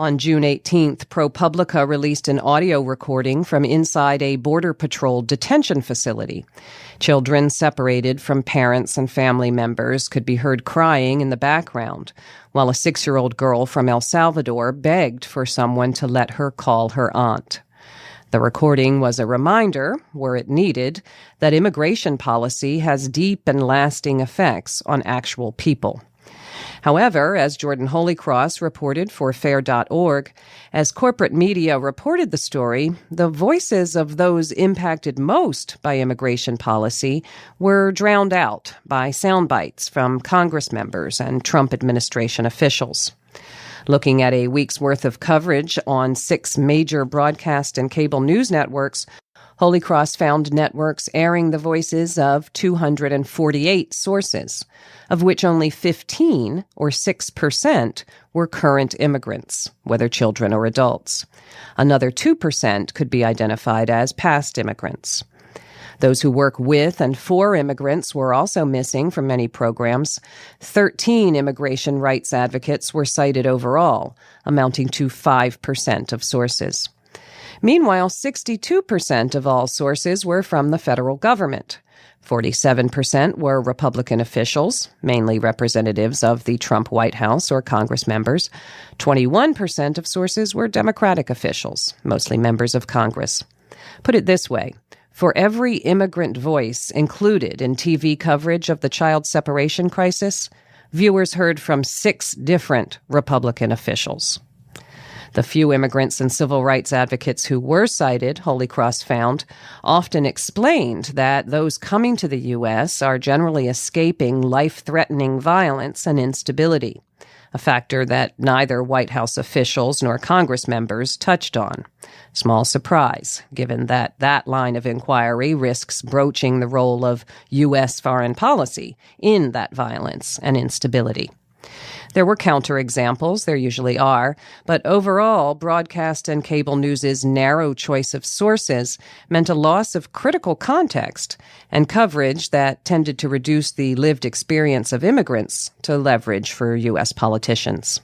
On June 18th, ProPublica released an audio recording from inside a Border Patrol detention facility. Children separated from parents and family members could be heard crying in the background, while a 6-year-old girl from El Salvador begged for someone to let her call her aunt. The recording was a reminder, were it needed, that immigration policy has deep and lasting effects on actual people. However, as Jordan Holycross reported for Fair.org, as corporate media reported the story, the voices of those impacted most by immigration policy were drowned out by sound bites from Congress members and Trump administration officials. Looking at a week's worth of coverage on 6 major broadcast and cable news networks, Holycross found networks airing the voices of 248 sources, of which only 15, or 6%, were current immigrants, whether children or adults. Another 2% could be identified as past immigrants. Those who work with and for immigrants were also missing from many programs. 13 immigration rights advocates were cited overall, amounting to 5% of sources. Meanwhile, 62% of all sources were from the federal government. 47% were Republican officials, mainly representatives of the Trump White House or Congress members. 21% of sources were Democratic officials, mostly members of Congress. Put it this way. For every immigrant voice included in TV coverage of the child separation crisis, viewers heard from 6 different Republican officials. The few immigrants and civil rights advocates who were cited, Holycross found, often explained that those coming to the U.S. are generally escaping life-threatening violence and instability, a factor that neither White House officials nor Congress members touched on. Small surprise, given that that line of inquiry risks broaching the role of U.S. foreign policy in that violence and instability. There were counterexamples, there usually are, but overall, broadcast and cable news's narrow choice of sources meant a loss of critical context and coverage that tended to reduce the lived experience of immigrants to leverage for U.S. politicians.